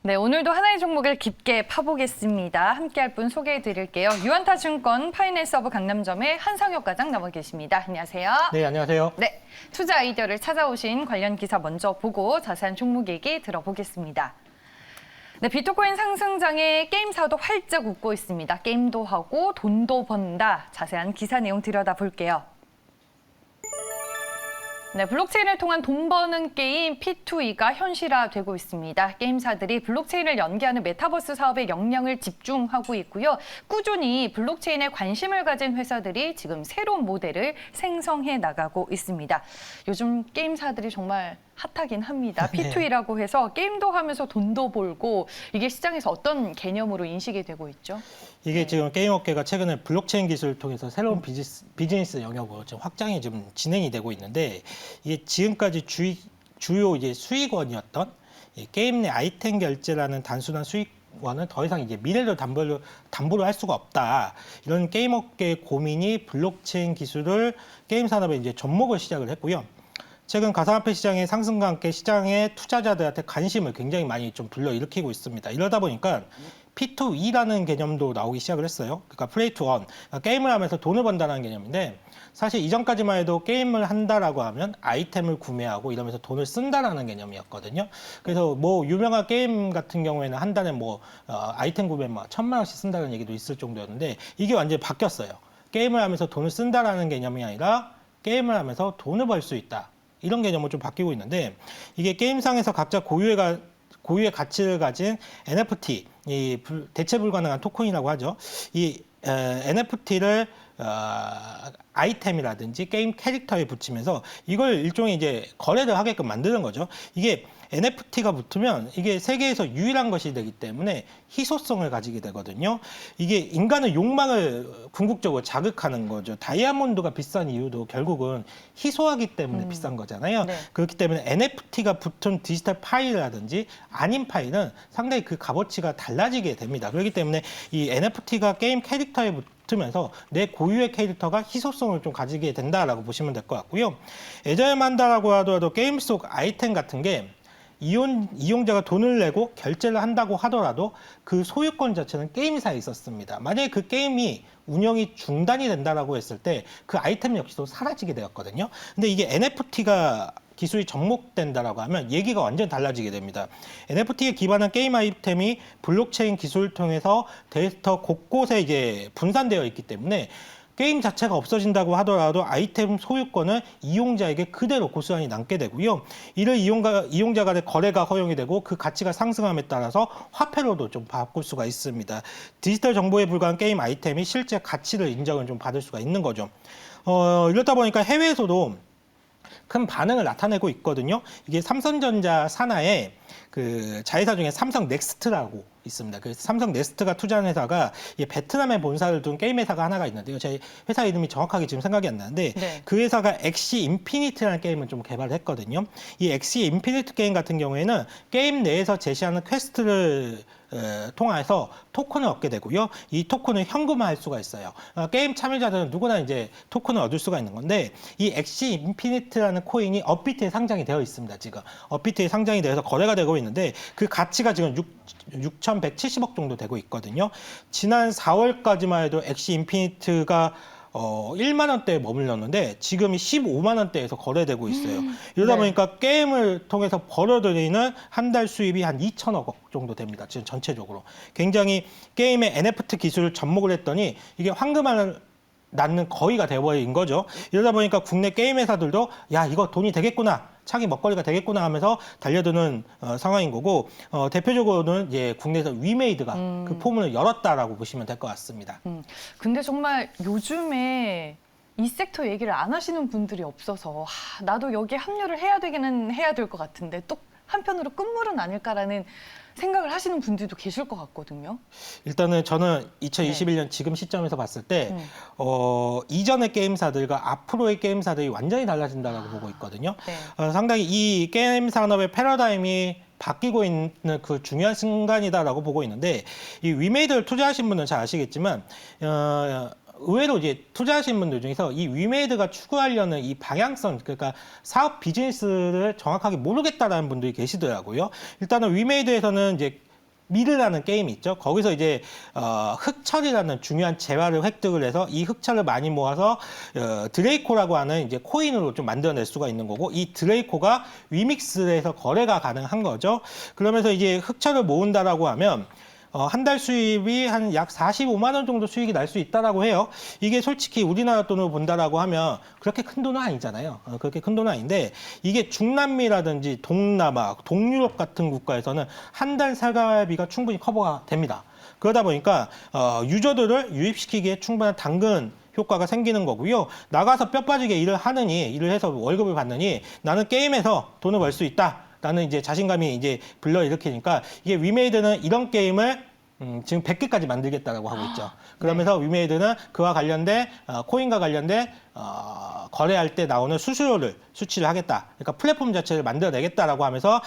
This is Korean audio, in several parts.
네, 오늘도 하나의 종목을 깊게 파보겠습니다. 함께할 분 소개해드릴게요. 유한타증권 파이낸서브 강남점의 한성혁 과장 나와 계십니다. 안녕하세요. 네, 안녕하세요. 네, 투자 아이디어를 찾아오신 관련 기사 먼저 보고 자세한 종목 얘기 들어보겠습니다. 네, 비트코인 상승장에 게임사도 활짝 웃고 있습니다. 게임도 하고 돈도 번다. 자세한 기사 내용 들여다볼게요. 네, 블록체인을 통한 돈 버는 게임 P2E가 현실화되고 있습니다. 게임사들이 블록체인을 연계하는 메타버스 사업에 역량을 집중하고 있고요. 꾸준히 블록체인에 관심을 가진 회사들이 지금 새로운 모델을 생성해 나가고 있습니다. 요즘 게임사들이 정말 핫하긴 합니다. P2E라고 해서 게임도 하면서 돈도 벌고 이게 시장에서 어떤 개념으로 인식이 되고 있죠? 이게 지금 게임 업계가 최근에 블록체인 기술을 통해서 새로운 비즈니스 영역으로 지금 확장이 좀 진행이 되고 있는데 이게 지금까지 주요 이제 수익원이었던 게임 내 아이템 결제라는 단순한 수익원은 더 이상 이제 미래를 담보로 할 수가 없다. 이런 게임 업계의 고민이 블록체인 기술을 게임 산업에 이제 접목을 시작을 했고요. 최근 가상화폐 시장의 상승과 함께 시장의 투자자들한테 관심을 굉장히 많이 좀 불러일으키고 있습니다. 이러다 보니까 P2E라는 개념도 나오기 시작을 했어요. 그러니까 플레이 투 원, 그러니까 게임을 하면서 돈을 번다는 개념인데 사실 이전까지만 해도 게임을 한다라고 하면 아이템을 구매하고 이러면서 돈을 쓴다라는 개념이었거든요. 그래서 뭐 유명한 게임 같은 경우에는 한 달에 아이템 구매 1,000만 원씩 쓴다는 얘기도 있을 정도였는데 이게 완전히 바뀌었어요. 게임을 하면서 돈을 쓴다라는 개념이 아니라 게임을 하면서 돈을 벌 수 있다. 이런 개념으로 좀 바뀌고 있는데 이게 게임상에서 각자 고유의 가치를 가진 NFT, 이 대체 불가능한 토큰이라고 하죠. 이 NFT를 아이템이라든지 게임 캐릭터에 붙이면서 이걸 일종의 이제 거래를 하게끔 만드는 거죠. 이게 NFT가 붙으면 이게 세계에서 유일한 것이 되기 때문에 희소성을 가지게 되거든요. 이게 인간의 욕망을 궁극적으로 자극하는 거죠. 다이아몬드가 비싼 이유도 결국은 희소하기 때문에 비싼 거잖아요. 네. 그렇기 때문에 NFT가 붙은 디지털 파일이라든지 아닌 파일은 상당히 그 값어치가 달라지게 됩니다. 그렇기 때문에 이 NFT가 게임 캐릭터에 붙으면서 내 고유의 캐릭터가 희소성을 좀 가지게 된다라고 보시면 될 것 같고요. 예전에 만다라고 하더라도 게임 속 아이템 같은 게 이용자가 돈을 내고 결제를 한다고 하더라도 그 소유권 자체는 게임사에 있었습니다. 만약에 그 게임이 운영이 중단이 된다라고 했을 때 그 아이템 역시도 사라지게 되었거든요. 근데 이게 NFT가 기술이 접목된다라고 하면 얘기가 완전 달라지게 됩니다. NFT에 기반한 게임 아이템이 블록체인 기술을 통해서 데이터 곳곳에 이제 분산되어 있기 때문에 게임 자체가 없어진다고 하더라도 아이템 소유권은 이용자에게 그대로 고스란히 남게 되고요. 이를 이용자 간의 거래가 허용이 되고 그 가치가 상승함에 따라서 화폐로도 좀 바꿀 수가 있습니다. 디지털 정보에 불과한 게임 아이템이 실제 가치를 인정을 좀 받을 수가 있는 거죠. 이렇다 보니까 해외에서도 큰 반응을 나타내고 있거든요. 이게 삼성전자 산하에 그 자회사 중에 삼성 넥스트라고 있습니다. 그 삼성 넥스트가 투자한 회사가 베트남에 본사를 둔 게임 회사가 하나가 있는데요. 제 회사 이름이 정확하게 지금 생각이 안 나는데 네. 그 회사가 엑시 인피니트라는 게임을 좀 개발을 했거든요. 이 엑시 인피니트 게임 같은 경우에는 게임 내에서 제시하는 퀘스트를 통해서 토큰을 얻게 되고요. 이 토큰을 현금화할 수가 있어요. 게임 참여자들은 누구나 이제 토큰을 얻을 수가 있는 건데 이 엑시 인피니트라는 코인이 업비트에 상장이 되어 있습니다. 지금 업비트에 상장이 되어서 거래가 되고 있는데 그 가치가 지금 6,170억 정도 되고 있거든요. 지난 4월까지만 해도 엑시 인피니트가 1만 원대에 머물렀는데 지금이 15만 원대에서 거래되고 있어요. 이러다 네. 보니까 게임을 통해서 벌어들이는 한 달 수입이 한 2천억 정도 됩니다. 지금 전체적으로. 굉장히 게임의 NFT 기술을 접목을 했더니 이게 황금알을 낳는 거의가 되어버린 거죠. 이러다 보니까 국내 게임 회사들도 야 이거 돈이 되겠구나. 차기 먹거리가 되겠구나 하면서 달려드는 상황인 거고 대표적으로는 이제 국내에서 위메이드가 그 포문을 열었다라고 보시면 될 것 같습니다. 근데 정말 요즘에 이 섹터 얘기를 안 하시는 분들이 없어서 나도 여기에 합류를 해야 되기는 해야 될 것 같은데 또 한편으로 끝물은 아닐까라는 생각을 하시는 분들도 계실 것 같거든요. 일단은 저는 2021년 지금 시점에서 봤을 때 이전의 게임사들과 앞으로의 게임사들이 완전히 달라진다고 보고 있거든요. 네. 상당히 이 게임 산업의 패러다임이 바뀌고 있는 그 중요한 순간이다라고 보고 있는데 이 위메이드를 투자하신 분은 잘 아시겠지만 의외로 이제 투자하신 분들 중에서 이 위메이드가 추구하려는 이 방향성, 그러니까 사업 비즈니스를 정확하게 모르겠다라는 분들이 계시더라고요. 일단은 위메이드에서는 이제 미르라는 게임이 있죠. 거기서 이제 흑철이라는 중요한 재화를 획득을 해서 이 흑철을 많이 모아서 드레이코라고 하는 이제 코인으로 좀 만들어낼 수가 있는 거고, 이 드레이코가 위믹스에서 거래가 가능한 거죠. 그러면서 이제 흑철을 모은다라고 하면 한 달 수입이 한 약 45만 원 정도 수익이 날 수 있다라고 해요. 이게 솔직히 우리나라 돈으로 본다라고 하면 그렇게 큰 돈은 아니잖아요. 그렇게 큰 돈은 아닌데, 이게 중남미라든지 동남아, 동유럽 같은 국가에서는 한 달 생활비가 충분히 커버가 됩니다. 그러다 보니까 유저들을 유입시키기에 충분한 당근 효과가 생기는 거고요. 나가서 뼈 빠지게 일을 해서 월급을 받느니 나는 게임에서 돈을 벌 수 있다. 라는 이제 자신감이 이제 불러일으키니까, 이게 위메이드는 이런 게임을 지금 100개까지 만들겠다라고 하고 있죠. 그러면서 위메이드는 그와 관련된 코인과 관련된 거래할 때 나오는 수수료를 수치를 하겠다. 그러니까 플랫폼 자체를 만들어내겠다라고 하면서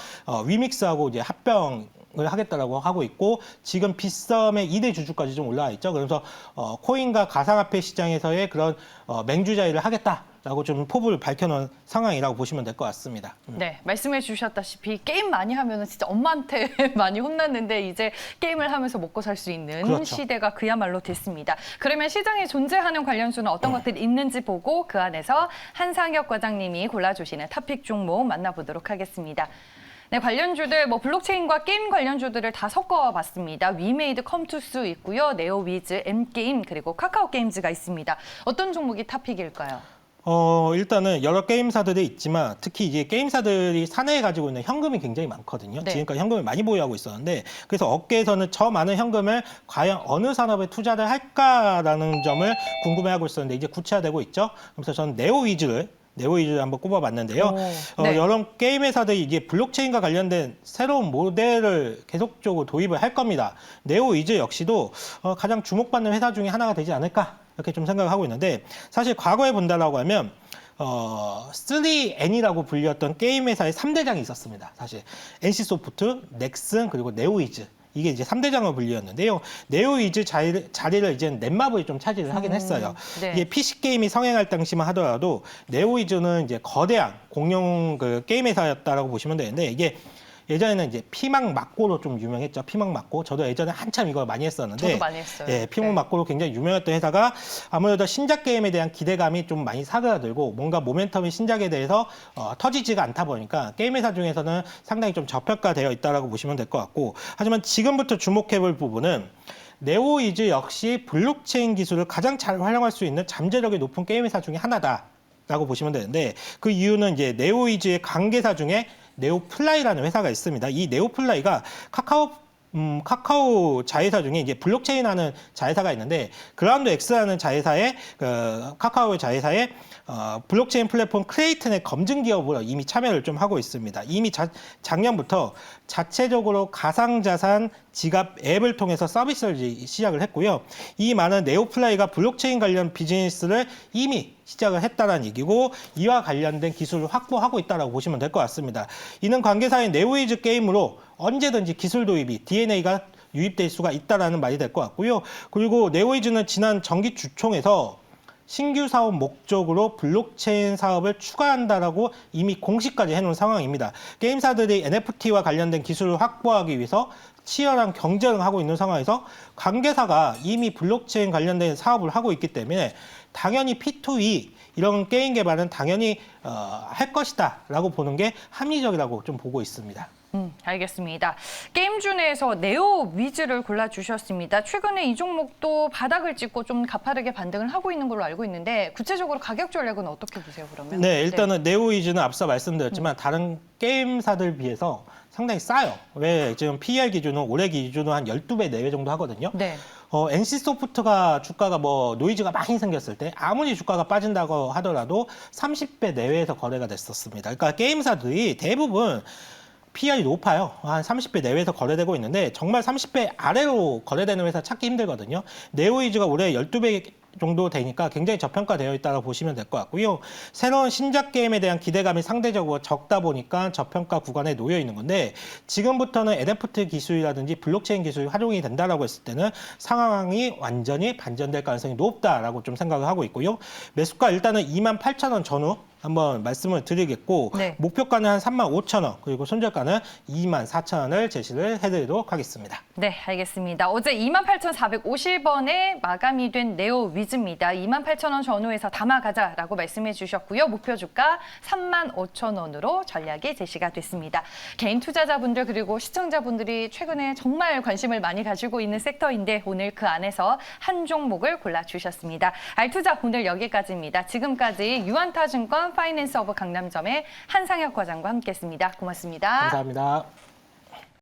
위믹스하고 이제 합병을 하겠다라고 하고 있고, 지금 빗썸의 2대 주주까지 좀 올라와 있죠. 그래서 코인과 가상화폐 시장에서의 그런 맹주자위를 하겠다라고 좀 포부를 밝혀놓은 상황이라고 보시면 될 것 같습니다. 네, 말씀해 주셨다시피 게임 많이 하면 진짜 엄마한테 많이 혼났는데 이제 게임을 하면서 먹고 살 수 있는 그렇죠. 시대가 그야말로 됐습니다. 그러면 시장에 존재하는 관련주는 어떤 것들이 있는지 보고 그 안에서 한상혁 과장님이 골라주시는 탑픽 종목 만나보도록 하겠습니다. 네, 관련주들, 블록체인과 게임 관련주들을 다 섞어봤습니다. 위메이드 컴투스 있고요. 네오위즈, M게임, 그리고 카카오 게임즈가 있습니다. 어떤 종목이 탑픽일까요? 일단은 여러 게임사들이 있지만, 특히 이제 게임사들이 사내에 가지고 있는 현금이 굉장히 많거든요. 네. 지금까지 현금을 많이 보유하고 있었는데, 그래서 업계에서는 저 많은 현금을 과연 어느 산업에 투자를 할까라는 점을 궁금해하고 있었는데, 이제 구체화되고 있죠. 그래서 저는 네오위즈를 한번 꼽아봤는데요. 네. 여러 게임 회사들이 이제 블록체인과 관련된 새로운 모델을 계속적으로 도입을 할 겁니다. 네오위즈 역시도 가장 주목받는 회사 중에 하나가 되지 않을까, 이렇게 좀 생각을 하고 있는데, 사실 과거에 본다라고 하면 3N이라고 불렸던 게임 회사의 3대장이 있었습니다. 사실 NC소프트, 넥슨, 그리고 네오위즈. 이게 이제 3대장으로 불리었는데요. 네오위즈 자리를 이제 넷마블이 좀 차지를 하긴 했어요. 네. 이게 PC 게임이 성행할 당시만 하더라도 네오위즈는 이제 거대한 공룡 게임 회사였다라고 보시면 되는데, 이게 예전에는 이제 피망 막고로 좀 유명했죠. 피망 막고. 저도 예전에 한참 이걸 많이 했었는데, 저도 많이 했어요. 예, 피망 막고로 굉장히 유명했던 회사가 아무래도 신작 게임에 대한 기대감이 좀 많이 사그라들고, 뭔가 모멘텀이 신작에 대해서 터지지가 않다 보니까 게임 회사 중에서는 상당히 좀 저평가되어 있다라고 보시면 될 것 같고, 하지만 지금부터 주목해볼 부분은 네오위즈 역시 블록체인 기술을 가장 잘 활용할 수 있는 잠재력이 높은 게임 회사 중에 하나다라고 보시면 되는데, 그 이유는 이제 네오위즈의 관계사 중에 네오플라이라는 회사가 있습니다. 이 네오플라이가 카카오 자회사 중에 이제 블록체인 하는 자회사가 있는데, 그라운드 X라는 자회사의 카카오의 자회사의 블록체인 플랫폼 크레이튼의 검증 기업으로 이미 참여를 좀 하고 있습니다. 이미 작년부터 자체적으로 가상자산 지갑 앱을 통해서 서비스를 시작을 했고요. 이 많은 네오플라이가 블록체인 관련 비즈니스를 이미 시작을 했다는 얘기고, 이와 관련된 기술을 확보하고 있다고 보시면 될 것 같습니다. 이는 관계사인 네오위즈 게임으로 언제든지 기술 도입이 DNA가 유입될 수가 있다는 말이 될 것 같고요. 그리고 네오위즈는 지난 정기 주총에서 신규 사업 목적으로 블록체인 사업을 추가한다라고 이미 공시까지 해놓은 상황입니다. 게임사들이 NFT와 관련된 기술을 확보하기 위해서 치열한 경쟁을 하고 있는 상황에서 관계사가 이미 블록체인 관련된 사업을 하고 있기 때문에 당연히 P2E 이런 게임 개발은 당연히 할 것이다라고 보는 게 합리적이라고 좀 보고 있습니다. 알겠습니다. 게임주 내에서 네오위즈를 골라주셨습니다. 최근에 이 종목도 바닥을 찍고 좀 가파르게 반등을 하고 있는 걸로 알고 있는데, 구체적으로 가격 전략은 어떻게 보세요, 그러면? 네, 일단은 네오위즈는 앞서 말씀드렸지만 다른 게임사들 비해서 상당히 싸요. 왜 지금 PER 기준은 올해 기준으로 한 12배 내외 정도 하거든요. 네. NC소프트가 주가가 노이즈가 많이 생겼을 때 아무리 주가가 빠진다고 하더라도 30배 내외에서 거래가 됐었습니다. 그러니까 게임사들이 대부분 PER이 높아요. 한 30배 내외에서 거래되고 있는데, 정말 30배 아래로 거래되는 회사 찾기 힘들거든요. 네오위즈가 올해 12배 정도 되니까 굉장히 저평가되어 있다고 보시면 될 것 같고요. 새로운 신작 게임에 대한 기대감이 상대적으로 적다 보니까 저평가 구간에 놓여 있는 건데, 지금부터는 NFT 기술이라든지 블록체인 기술이 활용이 된다라고 했을 때는 상황이 완전히 반전될 가능성이 높다라고 좀 생각을 하고 있고요. 매수가 일단은 28,000원 전후 한번 말씀을 드리겠고 네. 목표가는 한 35,000원 그리고 손절가는 24,000원을 제시를 해드리도록 하겠습니다. 네, 알겠습니다. 어제 28,450원에 마감이 된 네오 위즈입니다. 28,000원 전후에서 담아가자라고 말씀해 주셨고요. 목표 주가 35,000원으로 전략이 제시가 됐습니다. 개인 투자자분들 그리고 시청자분들이 최근에 정말 관심을 많이 가지고 있는 섹터인데 오늘 그 안에서 한 종목을 골라주셨습니다. 알투자 오늘 여기까지입니다. 지금까지 유한타증권 파이낸스 오브 강남점의 한상혁 과장과 함께했습니다. 고맙습니다. 감사합니다.